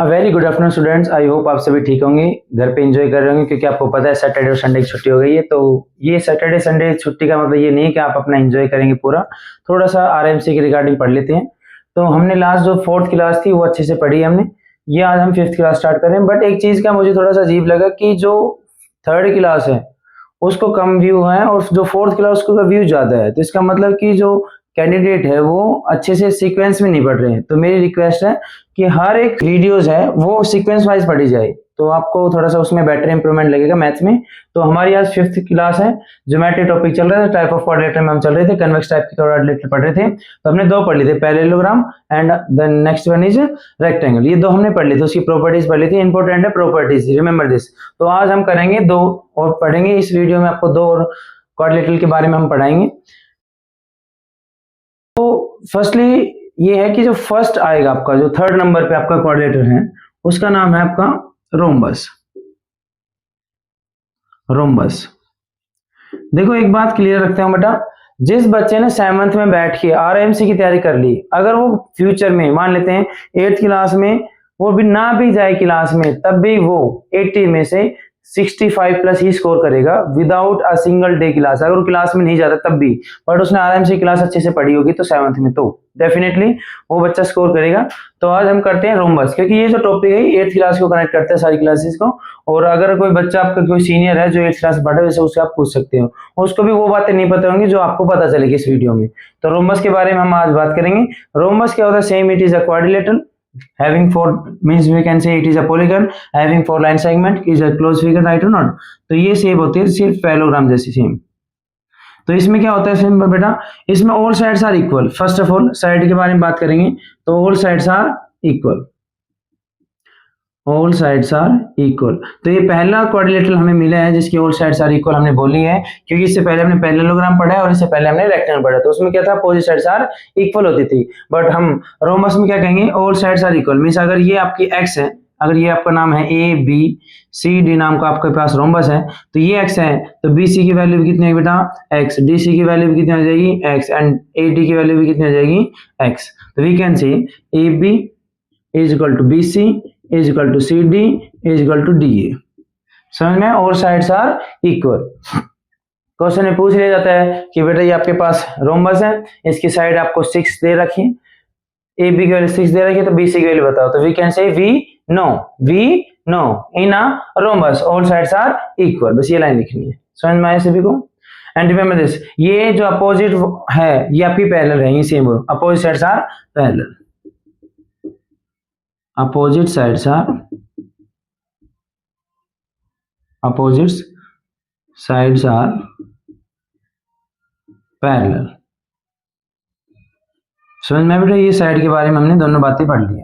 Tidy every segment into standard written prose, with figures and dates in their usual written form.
Very good afternoon students. I hope आप सभी ठीक होंगे, घर पे एंजॉय कर रहे होंगे, क्योंकि आपको पता है सैटरडे और संडे की छुट्टी हो गई है। तो ये सैटरडे संडे छुट्टी का मतलब ये नहीं है कि आप अपना एंजॉय करेंगे पूरा, थोड़ा सा आरएमसी के रिगार्डिंग पढ़ लेते हैं। तो हमने लास्ट जो 4th क्लास थी वो अच्छे से पढ़ी हमने। ये आज हम 5th क्लास स्टार्ट कर रहे हैं। बट एक चीज़ का मुझे थोड़ा सा अजीब लगा कि जो 3rd क्लास है उसको कम व्यू है और जो 4th क्लास उसको व्यू ज़्यादा है। तो इसका मतलब कि जो कैंडिडेट है वो अच्छे से सीक्वेंस में नहीं पढ़ रहे हैं। तो मेरी रिक्वेस्ट है कि हर एक वीडियोस है वो सीक्वेंस वाइज पढ़ी जाए, तो आपको थोड़ा सा उसमें बेटर इंप्रूवमेंट लगेगा मैथ्स में। तो हमारी आज 5th क्लास है, ज्योमेट्री टॉपिक चल रहा था, टाइप ऑफ क्वाड्रिलेटरल में हम चल रहे थे, कन्वेक्स टाइप के क्वाड्रिलेटरल पढ़ रहे थे। तो हमने 2 पढ़ लिए थे, parallelogram and then next one is rectangle. ये 2 हमने पढ़ लिए थे, उसकी प्रॉपर्टीज पढ़ ली थी। इंपॉर्टेंट है प्रॉपर्टीज, रिमेंबर दिस। तो आज हम करेंगे 2 और पढ़ेंगे इस वीडियो में, आपको 2 और क्वाड्रिलेटरल के बारे में हम पढ़ाएंगे। तो फर्स्टली ये है कि जो फर्स्ट आएगा आपका, जो 3rd नंबर पे आपका क्वाड्रिलेटर है, उसका नाम है आपका रोम्बस। रोम्बस देखो, एक बात क्लियर रखते हैं बेटा, जिस बच्चे ने 7th में बैठ के आरएमसी की तैयारी कर ली, अगर वो फ्यूचर में मान लेते हैं 8th क्लास में वो भी ना भी जाए क्लास में, तब भी वो 80 में से 65 प्लस ही स्कोर करेगा without a single day class. अगर वो क्लास में नहीं जाता तब भी, बट उसने आरएमसी क्लास अच्छे से पढ़ी होगी तो 7th में, तो डेफिनेटली वो बच्चा स्कोर करेगा। तो आज हम करते हैं रोम्बस, क्योंकि ये जो टॉपिक है 8th क्लास को कनेक्ट करते हैं सारी क्लासेस को। और अगर कोई बच्चा आपका कोई सीनियर है जो 8th क्लास पढ़ा है, वैसे उससे आप पूछ सकते हो, उसको भी वो बातें नहीं पता होंगी जो आपको पता चलेगी इस वीडियो में। तो रोम्बस के बारे में हम आज बात करेंगे। रोम्बस क्या होता है? Same it is a quadrilateral having 4 means we can say it is a polygon having 4 line segment is a closed figure, right or not? तो ये सेम होती है सिर्फ पैरेललोग्राम जैसी सेम। तो इसमें क्या होता है सिंपल बेटा, इसमें all sides are equal. First of all side के बारे में बात करेंगे, तो all sides are equal, all sides are equal. तो ये पहला क्वाड्रिलेटरल हमें मिला है जिसकी ऑल साइड्स आर इक्वल हमने बोली है, क्योंकि इससे पहले हमने पैरेललोग्राम पढ़ा है और इससे पहले हमने रेक्टेंगल पढ़ा। तो उसमें क्या था, अपोजिट साइड्स आर इक्वल होती थी। बट हम रोमस में क्या कहेंगे, all sides are equal. Means अगर ये आपकी एक्स है, अगर ये आपका नाम है ए बी सी डी नाम का आपके पास रोम्बस है, तो ये एक्स है, तो बी सी की वैल्यू भी कितनी है बेटा, एक्स। डी सी की वैल्यू भी कितनी हो जाएगी, एक्स। एंड ए डी की वैल्यू भी कितनी हो जाएगी, एक्स। तो we can say A B is equal to B C is equal to C D is equal to D A. समझ में? All sides are equal. Question में पूछ लिया जाता है कि बेटा ये आपके पास रोम्बस है, इसकी साइड आपको 6 दे रखी, ए बी की वैल्यू 6 दे रखी है, तो बी सी की वैल्यू बताओ। तो we can say we know in a rhombus all sides are equal. बस ये लाइन लिखनी है, समझ में आया सभी को? एंड रिमेंबर दिस, ये जो अपोजिट है ये आपकी पैरेलल है, ये सेम हो, opposite sides are parallel, opposite sides are parallel. समझ में बेटा? ये साइड के बारे में हमने दोनों बातें पढ़ ली है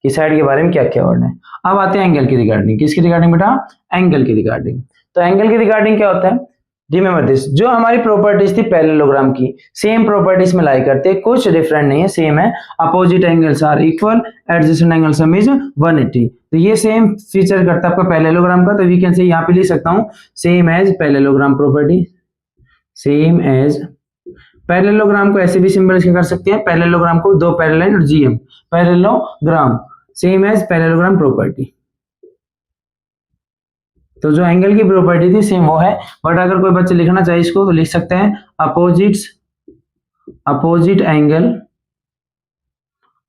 कि साइड के बारे में क्या क्या वर्ड है। अब आते हैं एंगल की रिगार्डिंग। किसकी रिगार्डिंग बेटा? एंगल की रिगार्डिंग। तो एंगल की रिगार्डिंग क्या होता है, रिमेंबर दिस, जो हमारी प्रॉपर्टीज थी पैरेललोग्राम की, सेम प्रॉपर्टीज में लाई करते हैं, कुछ डिफरेंट नहीं है, सेम है। Opposite angles are equal, adjacent angle sum is 180। तो ये सेम फीचर करता है आपका पैरेललोग्राम का। तो वी कैन से यहाँ पे लिख सकता हूँ same as parallelogram property, same as. Parallelogram को ऐसे भी सिंबल कर सकते हैं, पैरेललोग्राम को 2 पैरेलल लाइन और जीएम, parallelogram same as parallelogram property. तो जो एंगल की प्रॉपर्टी थी सेम वो है। बट अगर कोई बच्चे लिखना चाहे इसको तो लिख सकते हैं opposite angle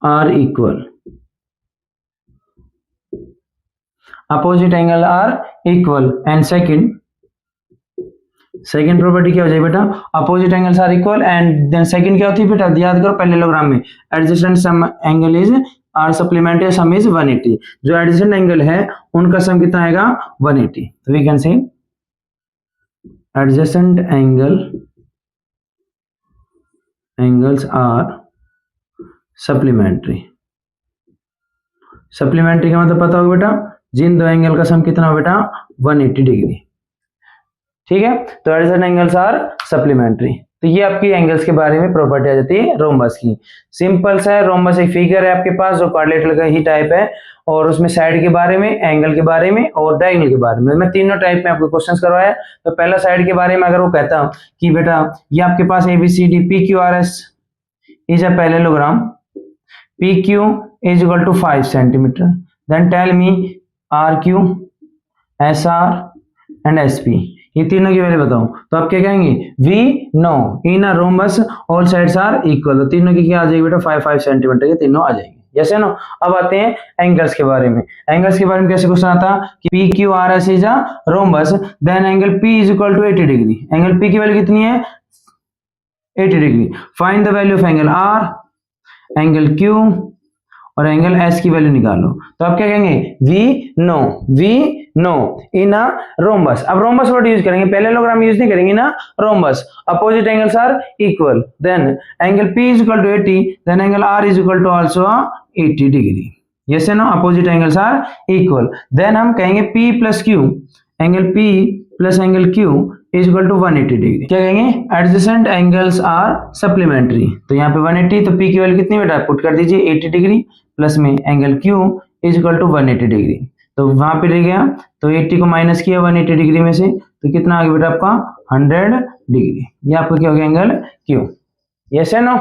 are equal, opposite angle are equal. And second property क्या हो जाएगी बेटा, opposite angles are equal. And then second क्या होती है बेटा, याद करो पैरेललोग्राम में adjacent sum angle is are supplementary sum is 180। जो एडजेसेंट एंगल है उनका सम कितना आएगा, 180। तो we can say adjacent angles are supplementary. Supplementary का मतलब पता होगा बेटा, जिन 2 एंगल का सम कितना हो बेटा, 180 डिग्री। ठीक है, तो एडजेसेंट एंगल्स आर सप्लीमेंट्री। तो ये आपकी एंगल्स के बारे में प्रॉपर्टी आ जाती है रोम्बस की। सिंपल सा है, रोम्बस एक फिगर है आपके पास जो क्वाड्रिलेटरल का ही टाइप है, और उसमें साइड के बारे में, एंगल के बारे में और डायगोनल के बारे में, मैं तीनों टाइप में आपको क्वेश्चंस करवाया। तो पहला साइड के बारे में अगर वो कहता हूं कि बेटा ये आपके पास ABCD PQRS is a parallelogram, PQ is equal to 5 centimeter. Then tell me RQ, SR and SP, ये तीनों की वैल्यू बताओ। तो आप क्या कहेंगे, we know in a rhombus all sides are equal, तो तीनों की क्या आ जाएगी बेटा 5 सेंटीमीटर के तीनों आ जाएंगे, जैसे नो। अब आते हैं एंगल्स के बारे में। एंगल्स के बारे में कैसे क्वेश्चन आता कि P Q R S is a rhombus, then angle P is equal to 80 degree. Angle P की वैल्यू कितनी है, 80 degree. Find the value of angle R, angle Q और एंगल एस की वैल्यू निकालो। तो आप क्या कहेंगे, we know in a rhombus. अब रोम्बस वर्ड यूज करेंगे, पैरेललोग्राम यूज नहीं करेंगे ना, rhombus opposite angles are equal, then angle P is equal to 80, then angle R is equal to also 80 degree. Yes no, opposite angles are equal. Then हम कहेंगे P plus Q, angle P plus angle Q is equal to 180 degree. क्या कहेंगे, adjacent angles are supplementary. तो यहाँ पे 180, तो P की value कितनी बेटा पुट कर दीजिए 80 डिग्री, प्लस में angle Q is equal to 180 degree. तो वहां पे रह गया, तो 80 को माइनस किया 180 डिग्री में से, तो कितना आ गया बेटा आपका 100 डिग्री। ये आपका क्या हो गया, एंगल क्यू। यस है नो,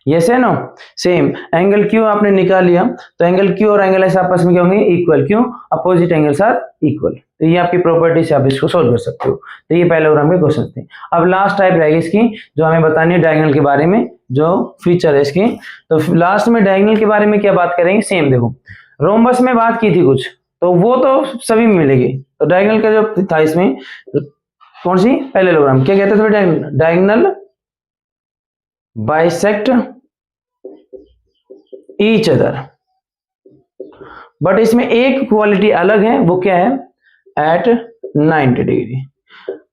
यस है नो। सेम एंगल क्यू आपने निकाल लिया, तो एंगल क्यू और एंगल एस आपस में क्या होंगे, इक्वल। क्यों, अपोजिट एंगल्स आर इक्वल। तो ये आपकी प्रॉपर्टी से आप इसको सोल्व कर सकते हो। तो ये पैरेललोग्राम के क्वेश्चन थे। अब लास्ट टाइप रहेगी इसकी, जो हमें बतानी है डायगोनल के बारे में, जो फीचर है इसकी। तो लास्ट में डायगोनल के बारे में क्या बात करेंगे, सेम देखो रोम्बस में बात की थी कुछ, तो वो तो सभी में मिलेगी। तो डायगोनल का जो था इसमें कौन सी, पैरेललोग्राम। क्या कहते थे, diagonal bisect each other, but इसमें एक क्वालिटी अलग है, वो क्या है, एट 90 डिग्री।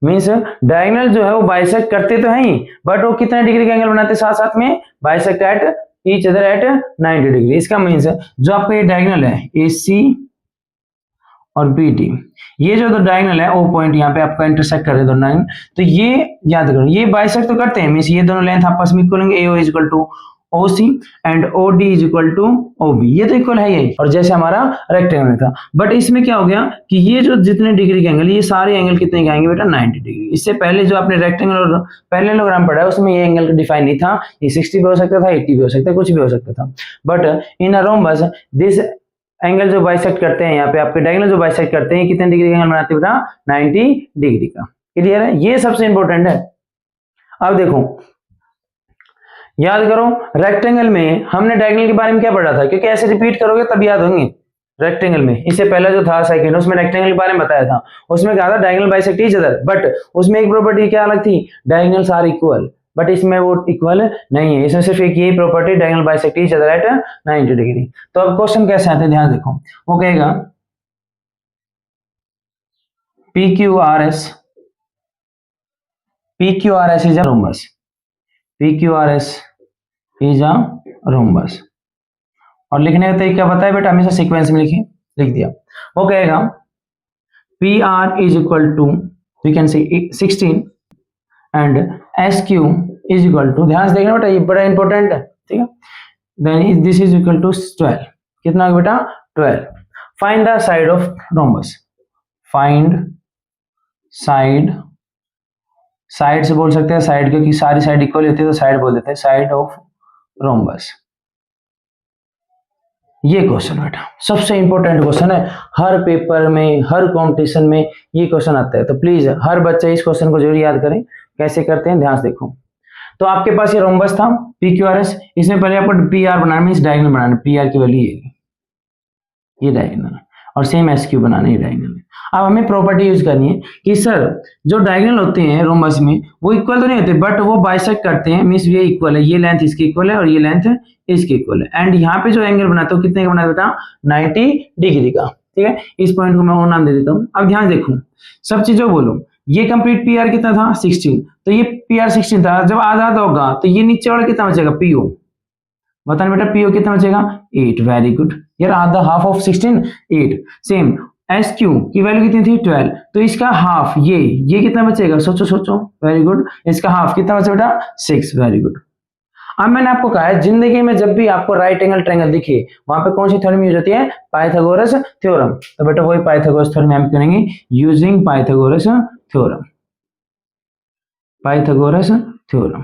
मीन्स डायगोनल जो है वो बाइसेक्ट करते तो हैं ही, बट वो कितने डिग्री का एंगल बनाते साथ साथ में, bisect at each other at 90 degree. इसका मीन्स जो आपका ये डायगोनल है AC और BD, ये जो तो डायगोनल है, वो पॉइंट यहाँ पे आपका इंटरसेक्ट कर रहे हैं दोनों, तो ये याद करो, ये बाइसेक्ट तो करते हैं, मीन्स ये दोनों लेंथ आपस में इक्वल होंगे, AO is equal to OC and OD is equal to OB, ये तो इक्वल है यही, और जैसे हमारा रेक्टेंगल था। बट इसमें क्या हो गया कि ये जो जितने डिग्री के एंगल, ये सारे एंगल कितने के आएंगे बेटा 90 डिग्री। इससे पहले जो आपने रेक्टेंगल और पैरेललोग्राम पढ़ा है उसमें ये एंगल डिफाइन नहीं था, ये 60 भी हो सकता था, 80 भी हो सकता था, कुछ भी हो सकता था। But in a rhombus this angle जो बाइसेक्ट करते हैं, यहाँ पे आपके डायगोनल जो बाइसेक्ट करते हैं, कितने डिग्री का एंगल बनाते हैं बेटा 90 डिग्री का। क्लियर है, ये सबसे इंपॉर्टेंट है। अब देखो याद करो, रेक्टेंगल में हमने डायगोनल के बारे में क्या पढ़ा था, क्योंकि ऐसे रिपीट करोगे तब याद होंगे। रेक्टेंगल में इससे पहले जो था सेकंड, उसमें रेक्टेंगल के बारे में बताया था, उसमें कहा था diagonal bisect each other, but उसमें एक प्रॉपर्टी क्या अलग थी, डायगोनल्स आर इक्वल, बट इसमें वो इक्वल नहीं है। इसमें सिर्फ एक यही property, diagonal bisect each other at 90 degree. तो अब क्वेश्चन कैसे आते हैं, ध्यान देखो, वो कहेगा PQRS is a rhombus, PQRS is a rhombus. और लिखने का तरीका पता है बेटा, हमेशा सीक्वेंस में लिख दिया। वो कहेगा PR is equal to, we can say 16 and SQ is equal to, ध्यान से देखना बेटा, ये बड़ा इंपॉर्टेंट है, ठीक है। Then this is equal to 12, कितना होगा बेटा 12। Find the side of rhombus, find side से बोल सकते हैं साइड, क्योंकि सारी साइड इक्वल होती है तो साइड बोल देते हैं, साइड ऑफ रोम्बस। ये क्वेश्चन बेटा सबसे इंपॉर्टेंट क्वेश्चन है, हर पेपर में, हर कंपटीशन में ये क्वेश्चन आता है। तो प्लीज हर बच्चे इस क्वेश्चन को जरूर याद करें। कैसे करते हैं, ध्यान से देखो। तो आपके पास ये रोम्बस था PQRS, इसमें पहले आपको PR बनाना, मींस डायगोनल बनाना, PR की वैल्यू ये डायगोनल, और सेम SQ बनाना है डायगोनल। अब हमें प्रॉपर्टी यूज करनी है कि सर जो डायगोनल होते हैं रोम्बस में वो इक्वल तो नहीं होते, बट वो बाइसेक्ट करते हैं, मींस ये इक्वल है, ये लेंथ इसकी इक्वल है और ये लेंथ इसकी इक्वल है। एंड यहाँ पे जो एंगल बनाते हो कितने का बनाते बेटा 90 डिग्री का, ठीक है। इस पॉइंट को मैं वो नाम दे देता हूँ। अब ध्यान देखो, सब चीजों बोलो, ये कंप्लीट PR कितना था 16, तो ये PR 16 था, जब आधा होगा तो ये नीचे वाला कितना बचेगा PO, बताना बेटा PO कितना बचेगा 8, वेरी गुड यार, आधा हाफ ऑफ 16 8। सेम SQ की वैल्यू कितनी थी 12, तो इसका हाफ ये कितना बचेगा, सोचो, वेरी गुड, इसका हाफ कितना बचा बेटा 6, वेरी गुड। अब मैंने आपको कहा है जिंदगी में जब भी आपको राइट एंगल ट्रायंगल दिखे वहां पे कौन सी थ्योरम यूज होती है, पाइथागोरस थ्योरम। तो बेटा वही पाइथागोरस थ्योरम हम करेंगे, using Pythagoras theorem, Pythagoras theorem.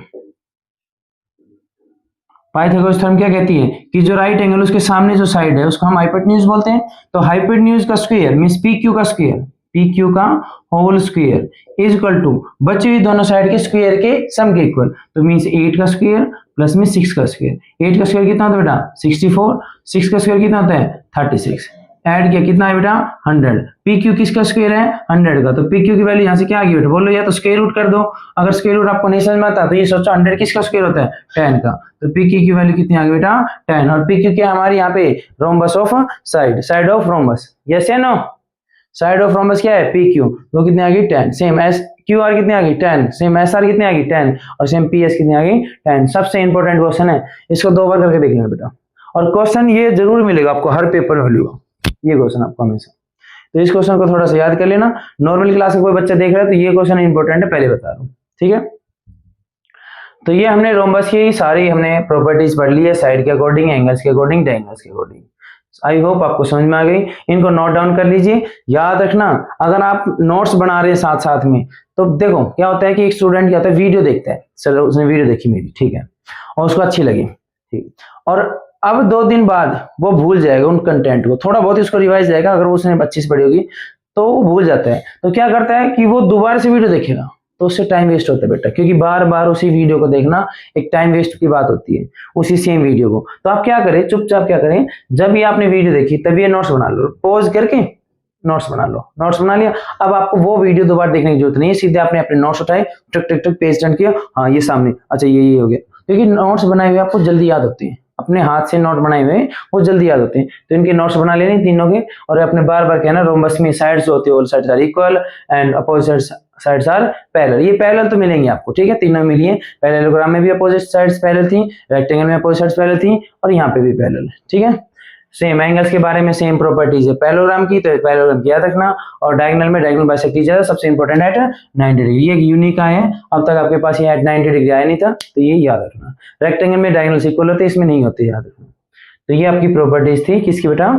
Pythagoras theorem क्या कहती है कि जो राइट एंगल उसके सामने जो साइड है उसको हम हाइपोटेन्यूज बोलते हैं। तो हाइपोटेन्यूज का स्क्वायर मींस पी क्यू का स्क्वायर, पी क्यू का whole square is equal to बची हुई दोनों साइड के स्क्वायर के सम के इक्वल। तो मींस 8 का स्क्वायर प्लस में 6 का स्क्वायर। 8 का स्क्वायर कितना होता है बेटा 64, 6 का स्क्वायर कितना होता है 36, ऐड किया कितना है बेटा 100। पी क्यू किसका स्क्वायर है 100 का, तो पी क्यू की वैल्यू यहाँ से क्या आ गई बेटा बोलो, या तो स्क्वायर रूट कर दो। अगर स्क्वायर रूट आपको नहीं समझ में आता तो ये सोचो 100 किसका स्क्वायर होता है 10 का, तो पी क्यू की वैल्यू कितनी आ गई बेटा 10। और पी क्यू क्या हमारी यहाँ पे rhombus of side, side of rhombus, yes या नो, साइड ऑफ रोम्बस क्या है पी क्यू, वो कितनी आ गई 10। सेम एस क्यू आर कितनी आ गई 10, सेम एस आर कितनी आ गई 10, और सेम पी एस कितनी आ गई 10। सबसे इंपॉर्टेंट क्वेश्चन है, इसको 2 बार करके देख लेना बेटा, और क्वेश्चन ये जरूर मिलेगा आपको हर पेपर में मिलेगा ये क्वेश्चन आपको हमेशा। तो इस क्वेश्चन को थोड़ा सा याद कर लेना, नॉर्मल क्लास का कोई बच्चा देख रहा है तो ये क्वेश्चन इंपॉर्टेंट है, पहले बता रहा हूँ, ठीक है। तो ये हमने रोम्बस की सारी हमने प्रॉपर्टीज पढ़ ली है, साइड के अकॉर्डिंग, एंगल्स के अकॉर्डिंग, डायगोनल्स के अकॉर्डिंग। आई होप आपको समझ में आ गई। इनको नोट डाउन कर लीजिए, याद रखना अगर आप नोट्स बना रहे हैं साथ साथ में, तो देखो क्या होता है कि एक स्टूडेंट क्या होता है वीडियो देखता है, चलो उसने वीडियो देखी मेरी, ठीक है, और उसको अच्छी लगी, ठीक, और अब 2 दिन बाद वो भूल जाएगा उन कंटेंट को, थोड़ा बहुत उसको रिवाइज जाएगा, अगर उसने अच्छी से पढ़ी होगी तो वो भूल जाता है। तो क्या करता है कि वो दोबारा से वीडियो देखेगा, तो उससे टाइम वेस्ट होता है बेटा, क्योंकि बार बार उसी वीडियो को देखना एक टाइम वेस्ट की बात होती है, उसी सेम वीडियो को। तो आप क्या करें, चुपचाप क्या करें, जब ये आपने वीडियो देखी तभी ये नोट्स बना लो, पॉज करके नोट्स बना लो। नोट्स बना लिया, अब आपको वो वीडियो दोबारा देखने की जरूरत नहीं है, सीधे आपने अपने नोट्स उठाए, टक टक टक पेज टर्न किया, हाँ ये सामने, अच्छा ये हो गया, क्योंकि नोट्स बनाए हुए आपको जल्दी याद होते हैं, अपने हाथ से नोट बनाए हुए वो जल्दी याद होते हैं। तो इनके नोट्स बना लेने तीनों के, और अपने बार बार कहना रोम्बस में साइड्स होती है, all sides are equal and opposite sides are parallel. ये पैरेलल तो मिलेंगे आपको, ठीक है, तीनों मिली है, पैरेललोग्राम में भी अपोजिट साइड्स पैरेलल थी, रेक्टेंगल में अपोजिट साइड्स पैरेलल थी, और यहाँ पे भी पैरेलल, ठीक है। सेम एंगल्स के बारे में सेम प्रॉपर्टीज है पैरेललोग्राम की, तो पैरेललोग्राम की याद रखना, और डायगोनल में डायगोनल बाइसेक्ट ईच अदर, सबसे इंपॉर्टेंट है 90 डिग्री, ये यूनिक आया है, अब तक आपके पास ये एट 90 डिग्री आया नहीं था, तो ये याद रखना। रेक्टेंगल में डायगोनल इक्वल होते हैं, इसमें नहीं होते, याद रखना। तो ये आपकी प्रॉपर्टीज थी किसकी बेटा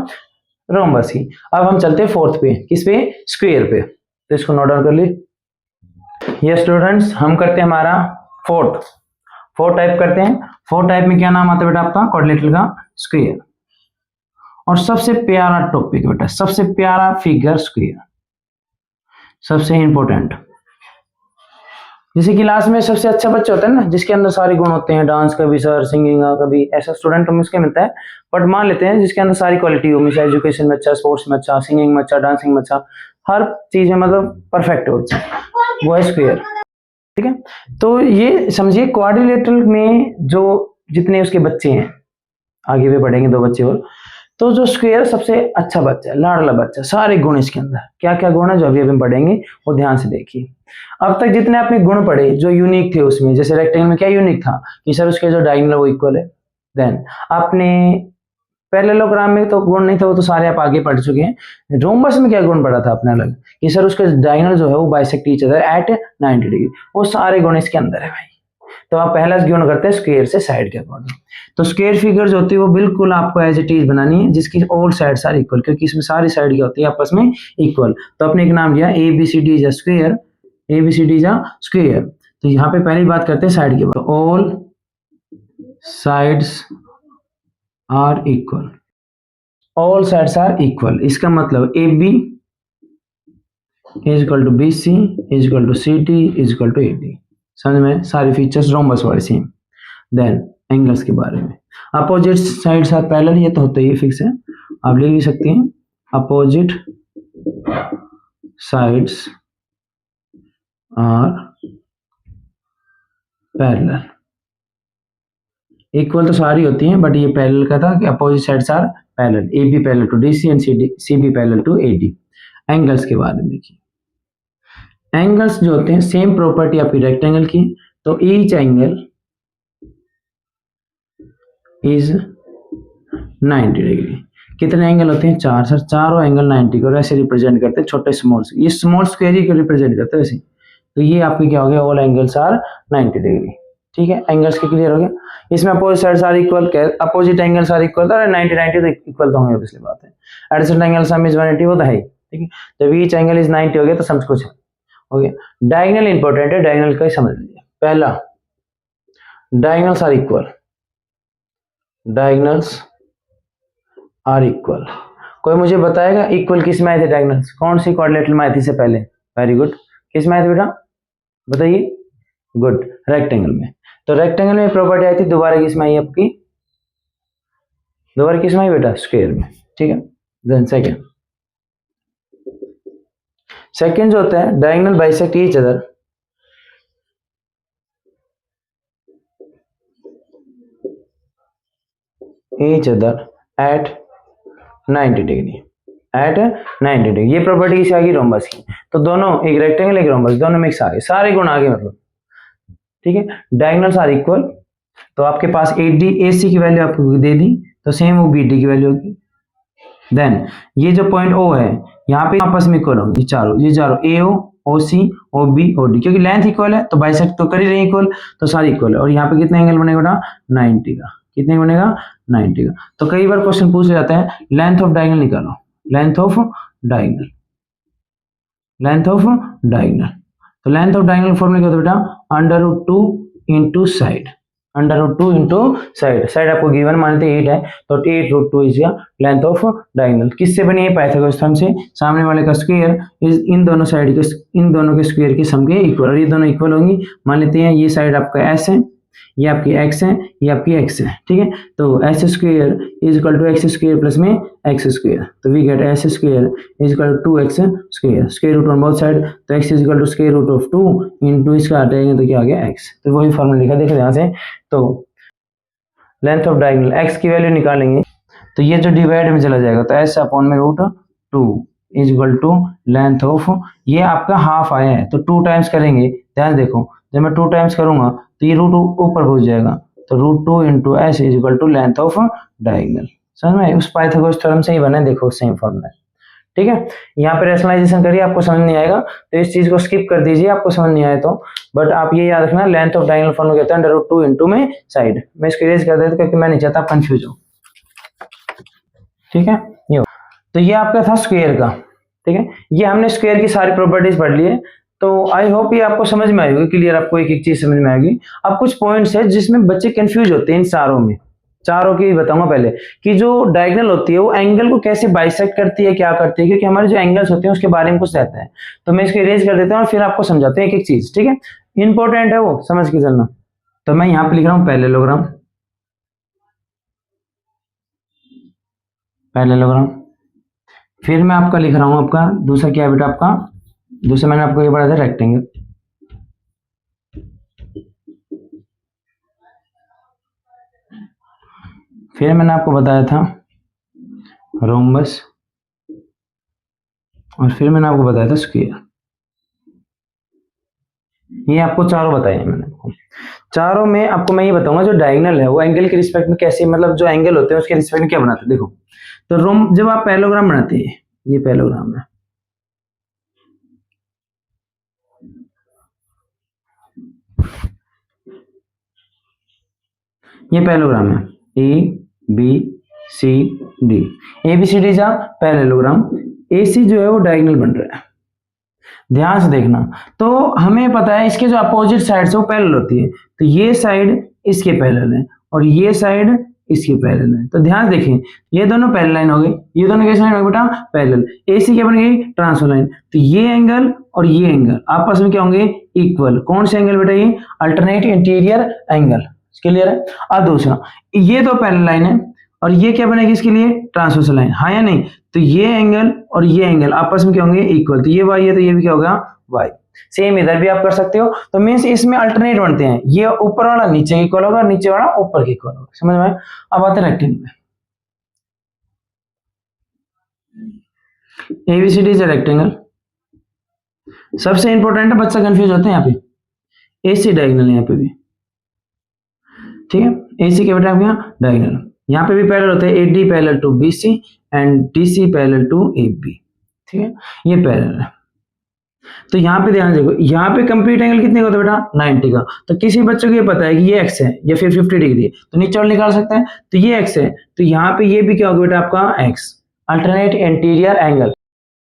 रोम्बस की। अब हम चलते हैं फोर्थ पे, किस पे स्क्वायर पे, तो इसको नोट डाउन कर ली। ये स्टूडेंट्स हम करते हैं हमारा फोर्थ टाइप करते हैं। फोर्थ टाइप में क्या नाम आता है बेटा आपका क्वाड्रिलेटरल का स्क्वायर, और सबसे प्यारा टॉपिक बेटा, सबसे प्यारा फिगर स्क्वायर, सबसे इंपॉर्टेंट। जैसे क्लास में सबसे अच्छा बच्चा होता है ना, जिसके अंदर सारे गुण होते हैं, डांस का भी सर, सिंगिंग का कभी, ऐसा स्टूडेंट हमें उसके मिलता है, बट मान लेते हैं जिसके अंदर सारी क्वालिटी हो, मिस एजुकेशन में अच्छा, स्पोर्ट्स में अच्छा, सिंगिंग में अच्छा, डांसिंग में अच्छा, हर चीज में मतलब परफेक्ट हो, वो है स्क्वायर, ठीक है। तो ये समझिए क्वाड्रिलेटरल में जो जितने उसके बच्चे हैं, आगे भी बढ़ेंगे 2 बच्चे और, तो जो स्क्वायर सबसे अच्छा बच्चा है, लाडला बच्चा, सारे गुण इसके अंदर, क्या क्या गुण है जो अभी हम पढ़ेंगे वो ध्यान से देखिए। अब तक जितने आपने गुण पढ़े जो यूनिक थे उसमें, जैसे रेक्टेंगल में क्या यूनिक था कि सर उसके जो डायगोनल वो इक्वल है, देन आपने पैरेललोग्राम में तो गुण नहीं था, वो तो सारे आप आगे पढ़ चुके हैं। रोम्बस में क्या गुण पढ़ा था अपने अलग कि सर उसका डायगोनल जो है वो bisect each other at 90 degree, वो सारे गुण इसके अंदर है भाई। तो आप पहला गुण करते हैं स्क्वायर से साइड के अकॉर्डिंग। तो स्क्वायर फिगर जो होती है वो बिल्कुल आपको एज इट इज बनानी है, जिसकी ऑल साइड्स आर इक्वल, क्योंकि इसमें सारी साइड क्या होती है आपस में इक्वल। तो आपने एक नाम लिया ABCD is a square, ABCD is a square. तो यहाँ पे पहली बात करते हैं साइड के बारे में, all sides are equal, all sides are equal, इसका मतलब AB is equal to BC is equal to CD is equal to AD। समझ में, सारे फीचर्स रोम्बस वाले सेम। देन एंगल्स के बारे में, अपोजिट साइड्स आर पैरेलल, ये तो होता ही फिक्स है, आप लिख भी सकते हैं opposite sides are parallel. Equal तो सारी होती हैं, बट ये पैरेलल का था कि opposite sides are parallel, AB parallel to DC and CB parallel to AD। Angles के बारे में देखिए, एंगल्स जो होते हैं सेम प्रॉपर्टी आपकी रेक्टेंगल की, तो ईच एंगल इज 90 डिग्री। कितने एंगल होते हैं 4 सर, चारों एंगल 90 को ऐसे रिप्रेजेंट करते हैं, छोटे स्मॉल से, ये स्मॉल स्क्वायर ही को रिप्रेजेंट करते हैं वैसे। तो ये आपकी क्या हो गया, ऑल एंगल्स आर 90 डिग्री, ठीक है। एंगल्स के क्लियर हो गया। इसमें opposite sides are equal, opposite angles are equal, तो 90 90 तो इक्वल तो होंगे, पिछली बात है। एडजेसेंट एंगल सम इज 180, वो तो है, ठीक है। जब ईच एंगल इज 90 हो गया तो सब कुछ हो गया। डायगोनल इंपॉर्टेंट है, डायगोनल का ही समझ लीजिए। पहला diagonals are equal, diagonals are equal. कोई मुझे बताएगा इक्वल किस में आए थे डायगोनल्स, कौन सी क्वाड्रिलेटरल में आई थी से पहले? वेरी गुड, किस में आए थे बेटा बताइए? गुड, रेक्टेंगल में। तो रेक्टेंगल में प्रॉपर्टी आई थी, दोबारा किस में आई आपकी? दोबारा किस में आई बेटा? स्क्वायर में। ठीक है, देन सेकंड जो होता है diagonal bisect each other at 90 degree, at 90 degree. ये प्रॉपर्टी किसी आ गई? रोम्बस की। तो दोनों, एक रेक्टेंगल एक रोम्बस, दोनों मिक्स आ गए, सारे गुण आ गए मतलब। ठीक है, डायगोनल्स आर इक्वल, तो आपके पास AC की वैल्यू आपको दे दी, तो सेम वो BD की वैल्यू होगी। देन ये जो पॉइंट O है, यहाँ पे आपस में इक्वल होंगे ये चारों AO OC OB OD, क्योंकि लेंथ इक्वल है तो बाइसेक्ट तो कर ही रहे इक्वल, तो सारे इक्वल है। और यहाँ पे कितना एंगल बनेगा बेटा? 90 का। कितने बनेगा? 90 का। तो कई बार क्वेश्चन पूछ जाता है लेंथ ऑफ डायगोनल निकालो, length of diagonal, length of diagonal. तो लेंथ ऑफ डायगोनल फॉर्मूला क्या होता है बेटा? √2 into side, √2 into side. Side आपको गिवन मानते 8 है, तो 8√2 इज लेंथ ऑफ डायगोनल। किससे बनी है? पाइथागोरस थ्योरम से। सामने वाले का स्क्वायर इज इन दोनों साइड के, इन दोनों के स्क्वायर के सम के इक्वल, और ये दोनों इक्वल होंगी। मान लेते हैं ये साइड आपका S है, ये आपकी x है, ये आपकी x है। ठीक है, तो S square is equal to x square plus में x स्क्वायर, तो we get S square is equal to 2x square, square root on both side, तो x is equal to square root of 2 into इसका हटाएंगे तो क्या आ गया? x। तो वही फॉर्मूला लिखा, देखो यहाँ से। तो लेंथ ऑफ डायगोनल x की वैल्यू निकालेंगे, तो ये जो डिवाइड में चला जाएगा, तो S अपॉन में √2 is equal to length of, ये आपका हाफ आया है तो 2 टाइम्स करेंगे। ध्यान देखो, जब मैं 2 टाइम्स करूंगा तो ये रूट ऊपर पहुंच जाएगा, तो √2 into S is equal to length of diagonal. समझ में? उस पाइथागोरस थ्योरम से ही बना है, देखो सेम फॉर्मूला। ठीक है, यहाँ पे रेशनलाइजेशन करिए, आपको समझ नहीं आएगा तो इस चीज को स्किप कर दीजिए, आपको समझ नहीं आए तो। बट आप ये याद रखना, लेंथ ऑफ डायगोनल फॉर्मूला कहते हैं √2 इंटू में साइड। मैं इसको इरेज कर देता क्योंकि मैं नहीं चाहता आप कंफ्यूज हो। ठीक है, ये तो ये आपका था स्क्वायर का। ठीक है, ये हमने स्क्वायर की सारी प्रॉपर्टीज पढ़ ली है, तो आई होप ये आपको समझ में आएगी, क्लियर, आपको एक एक चीज समझ में आएगी। अब कुछ पॉइंट्स है जिसमें बच्चे कंफ्यूज होते हैं इन चारों में, चारों की बताऊंगा पहले कि जो डायगोनल होती है वो एंगल को कैसे बाइसेक्ट करती है, क्या करती है, क्योंकि हमारे जो एंगल्स होते हैं उसके बारे में कुछ रहता है। तो मैं इसको इरेज कर देता हूँ और फिर आपको समझाते हैं एक एक चीज। ठीक है, इंपॉर्टेंट है वो, समझ के चलना। तो मैं यहाँ पे लिख रहा हूँ पैरेललोग्राम, पैरेललोग्राम। फिर मैं आपका लिख रहा हूँ आपका दूसरा क्या है बेटा? आपका दूसरा मैंने आपको ये पढ़ा था रेक्टेंगल। फिर मैंने आपको बताया था रोम्बस, और फिर मैंने आपको बताया था स्क्वायर। ये आपको चारों बताए हैं मैंने आपको। चारों में आपको मैं ये बताऊंगा जो डायगोनल है वो एंगल के रिस्पेक्ट में कैसे, मतलब जो एंगल होते हैं उसके रिस्पेक्ट में क्या बनाते हैं। देखो, तो जब आप पैरेललोग्राम बनाते हैं, ये पैरेललोग्राम है, ये पैरेललोग्राम है, ABCD, ABCD जा पैरेललोग्राम। AC जो है वो डायगोनल बन रहा है, ध्यान से देखना। तो हमें पता है इसके जो अपोजिट साइड से वो पैरेलल होती है, तो ये साइड इसके पैरेलल है और ये साइड इसके पैरेलल है। तो ध्यान देखें, ये दोनों पैरेलल लाइन हो गई, ये दोनों कैसे लाइन हो गई बेटा? पैरेलल। AC क्या बन गई? Transfer line. तो ये एंगल और ये एंगल आपस में क्या होंगे? इक्वल। कौन से एंगल बेटा? ये अल्टरनेट इंटीरियर एंगल। क्लियर है? अब दूसरा, ये दो पैरेलल लाइन है और ये क्या बनेगी इसके लिए? Transversal line. हाँ या नहीं? तो ये एंगल और ये एंगल आपस में क्या होंगे? इक्वल। तो ये y है तो ये भी क्या होगा? y। सेम इधर भी आप कर सकते हो। तो मींस इसमें अल्टरनेट बनते हैं, ये ऊपर वाला नीचे के इक्वल होगा, नीचे वाला ऊपर के इक्वल होगा। समझ में? अब आते हैं रेक्टेंगल में। ABCD is a rectangle. सबसे इंपॉर्टेंट है, बच्चा कंफ्यूज होते हैं यहाँ पे, AC डायगोनल है यहाँ पे भी। ठीक है, AC के बेटा आप यहाँ डायगोनल, यहाँ पे भी पैरेलल होते हैं, AD parallel to BC and DC parallel to AB। ठीक है, ये पैरेलल है। तो यहाँ पे ध्यान देखो, यहाँ पे कंप्लीट एंगल कितने का होता है बेटा? 90 का। तो किसी बच्चे को ये पता है कि ये x है या फिर 50 डिग्री है, तो नीचे और निकाल सकते हैं। तो ये x है, तो यहाँ पे ये भी क्या होगा बेटा? आपका x, अल्टरनेट इंटीरियर एंगल।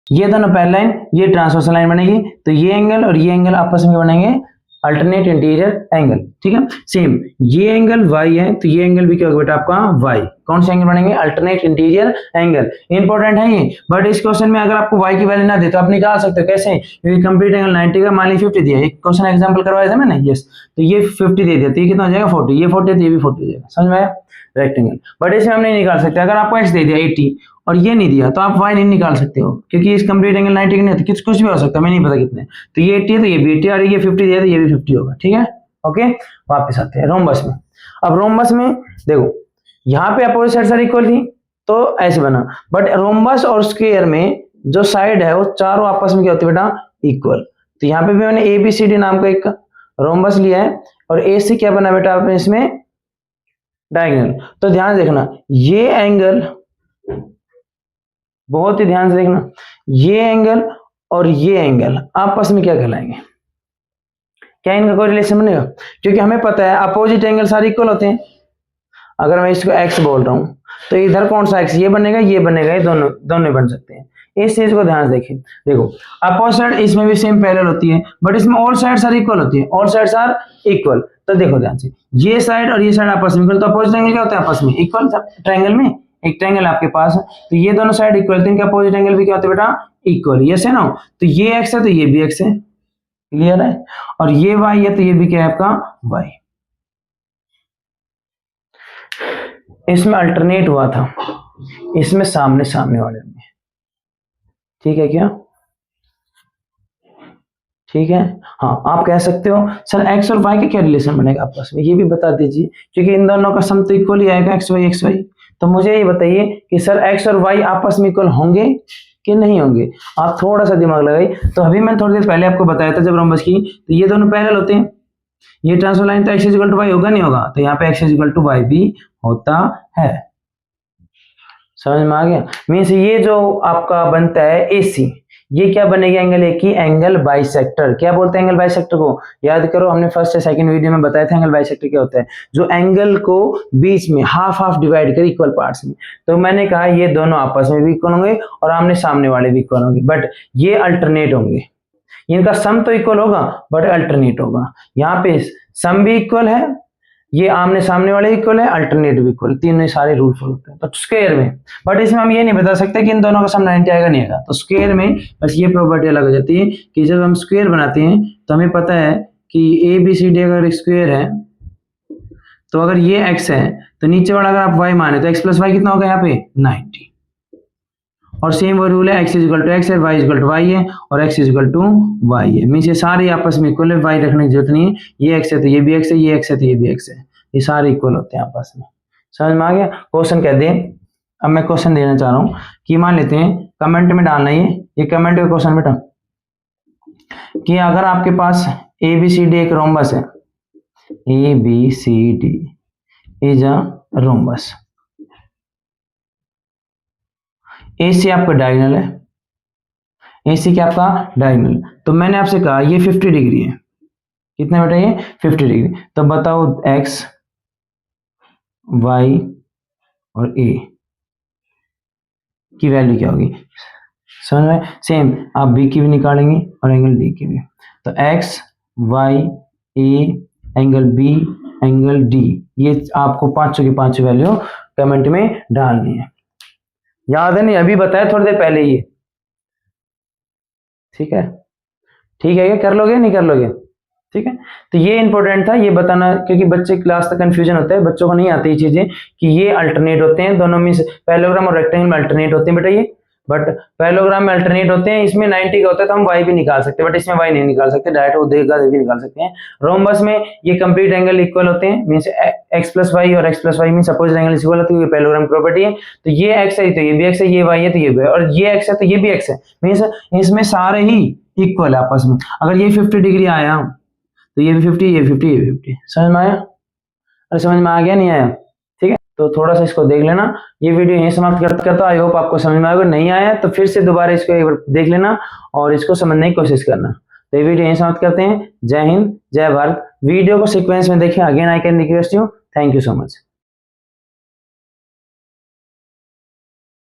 ये दोनों पैरेलल लाइन, ये ट्रांसवर्सल लाइन बनेगी, तो ये एंगल और ये एंगल आपस में बनेंगे अल्टरनेट इंटीरियर एंगल, ठीक है। सेम ये एंगल y है तो ये एंगल भी क्या होगा बेटा आपका y। कौन से एंगल बनेंगे? Alternate interior angle. इंपॉर्टेंट है ये, बट इस क्वेश्चन में अगर आपको y की वैल्यू ना दे तो आप निकाल सकते हो। कैसे? क्योंकि कंप्लीट एंगल 90 का मान ली 50 दिया, एक क्वेश्चन एग्जांपल करवाया था मैंने, यस। तो ये 50 दे दिया तो ये कितना हो जाएगा 40, ये 40 तो ये भी 40 हो जाएगा, समझ में आया? रेक्टेंगल। बट इसमें हम नहीं निकाल सकते। अगर आपको x दे दिया 80 और ये नहीं दिया तो आप y नहीं निकाल सकते हो, क्योंकि इस कंप्लीट एंगल 90 का नहीं होता, कुछ भी हो सकता है, मैं नहीं पता कितने। तो ये 80 है तो ये भी 80 और ये 50 दिया तो ये भी 50 होगा, ठीक है। ओके, वापस आते हैं रोम्बस में। अब रोम्बस में देखो, यहाँ पे अपोजिट साइड सारी इक्वल थी तो ऐसे बना, बट रोम्बस और स्क्वायर में जो साइड है वो चारों आपस में क्या होती है बेटा? इक्वल। तो यहाँ पे भी मैंने ABCD नाम का एक रोम्बस लिया है और ए से क्या बना बेटा आपने इसमें? डायगोनल। तो ध्यान से देखना, ये एंगल, बहुत ही ध्यान से देखना, ये एंगल और ये एंगल आपस में क्या कहलाएंगे? क्या इनका कोई रिलेशन बनेगा? क्योंकि हमें पता है अपोजिट एंगल सारे इक्वल होते हैं। अगर मैं इसको x बोल रहा हूं तो इधर कौन सा x? ये बनेगा, ये बनेगा, ये दोनों बन सकते हैं। इस चीज को ध्यान से देखिए। देखो अपोजिट साइड इसमें भी सेम पैरेलल होती है, बट इसमें ऑल साइड्स आर इक्वल होती है, ऑल साइड्स आर इक्वल। तो देखो ध्यान से, ये साइड और ये साइड आपस में इक्वल, तो अपोजिट एंगल क्या होता है? आपस में इक्वल। ट्रायंगल में एक ट्रायंगल आपके पास है तो ये दोनों साइड इक्वल, तो इनका अपोजिट एंगल भी क्या होता है बेटा? इक्वल। यस है ना? तो ये x है तो ये भी x है, क्लियर है। और ये y है तो ये भी क्या है आपका? y। इसमें अल्टरनेट हुआ था, इसमें सामने सामने वाले में, ठीक है क्या? ठीक है। हाँ, आप कह सकते हो सर x और y का क्या रिलेशन बनेगा आपस में, ये भी बता दीजिए, क्योंकि इन दोनों का सम तो इक्वल ही आएगा, x y। तो मुझे ये बताइए कि सर x और y आपस में इक्वल होंगे कि नहीं होंगे? आप थोड़ा सा दिमाग लगाइए। तो अभी मैंने थोड़ी देर पहले आपको बताया था जब रोम्बस की, तो ये दोनों पैरेलल होते हैं, ये ट्रांसफर लाइन तो x इक्वल टू y होगा नहीं होगा? तो यहाँ पे x इक्वल टू y भी होता है। समझ में आ गया? मीन्स ये जो आपका बनता है AC, ये क्या बनेगा? एंगल ए की एंगल बाइसेक्टर। क्या बोलते हैं एंगल बाइसेक्टर को? याद करो, हमने फर्स्ट या सेकंड वीडियो में बताया था एंगल बाइसेक्टर क्या होता है, जो एंगल को बीच में हाफ हाफ डिवाइड कर इक्वल पार्ट्स में। तो मैंने कहा ये दोनों आपस में भी इक्वल होंगे और आमने सामने वाले भी इक्वल होंगे, बट ये अल्टरनेट होंगे। इनका सम तो इक्वल होगा बट अल्टरनेट होगा। यहाँ पे सम भी इक्वल है, ये आमने सामने वाले इक्वल है, अल्टरनेट भी इक्वल, तीनों सारे रूल फॉलो होते हैं। तो स्क्वायर में, बट इसमें हम ये नहीं बता सकते कि इन दोनों का सम 90 आएगा नहीं आएगा। तो स्क्वायर में बस ये प्रॉपर्टी अलग हो जाती है कि जब हम स्क्वायर बनाते हैं तो हमें पता है कि ABCD अगर स्क्वायर है तो अगर ये x है तो नीचे वाला अगर आप y माने तो x प्लस वाई कितना होगा यहाँ पे? 90। और सेम वो रूल है, x इक्वल टू x है, y इक्वल टू y है और x इक्वल टू y है। मीन्स ये सारे आपस में इक्वल है, y रखने की जरूरत नहीं है। ये x है तो ये भी x है, ये x है तो ये भी x है, ये सारे इक्वल होते हैं आपस में। समझ में आ गया? क्वेश्चन कह दें, अब मैं क्वेश्चन देना चाह रहा हूँ कि मान लेते हैं, कमेंट में डालना ये कमेंट का क्वेश्चन बेटा, कि अगर आपके पास ABCD एक रोम्बस है, ABCD is a rhombus, AC आपका डायगोनल है, AC क्या आपका डायगोनल। तो मैंने आपसे कहा ये 50 डिग्री है, कितना बेटा? ये 50 डिग्री। तो बताओ x, y और a की वैल्यू क्या होगी? समझ में? सेम आप b की भी निकालेंगे और एंगल d की भी। तो x, y, a, angle b, angle d, ये आपको पांचों की पांचों वैल्यू कमेंट में डालनी है। याद है? नहीं अभी बताया थोड़ी देर पहले ये, ठीक है? ठीक है, क्या कर लोगे नहीं कर लोगे? ठीक है। तो ये इंपॉर्टेंट था ये बताना, क्योंकि बच्चे क्लास तक कंफ्यूजन होता है, बच्चों को नहीं आती ये चीजें कि ये अल्टरनेट होते हैं दोनों में, पैरेललोग्राम और रेक्टेंगल में अल्टरनेट होते हैं बेटा ये, बट पैरेललोग्राम में अल्टरनेट होते हैं, इसमें 90 का होता है तो हम y भी निकाल सकते हैं, बट इसमें y नहीं निकाल सकते, डायरेक्ट वो देगा भी निकाल सकते हैं। रोम्बस में ये कंप्लीट एंगल इक्वल होते हैं, मींस x प्लस वाई और x plus Y means opposite angle equal होते हैं, ये पैरेललोग्राम प्रॉपर्टी है। तो ये x है तो ये भी x है, ये y है तो ये भी है, और ये x है तो ये भी x है, मींस इसमें सारे ही इक्वल है आपस में। अगर ये 50 डिग्री आया तो ये भी 50, ये 50, ये भी 50। समझ में आया? अरे समझ में आ गया नहीं आया? ठीक है, तो थोड़ा सा इसको देख लेना। ये वीडियो यहीं समाप्त करता हूं। आई होप आपको समझ में आएगा। नहीं आया तो फिर से दोबारा इसको एक बार देख लेना और इसको समझने की कोशिश करना। तो ये वीडियो यहीं समाप्त करते हैं। जय हिंद, जय भारत। वीडियो को सीक्वेंस में देखें। Again I can request you, thank you so much.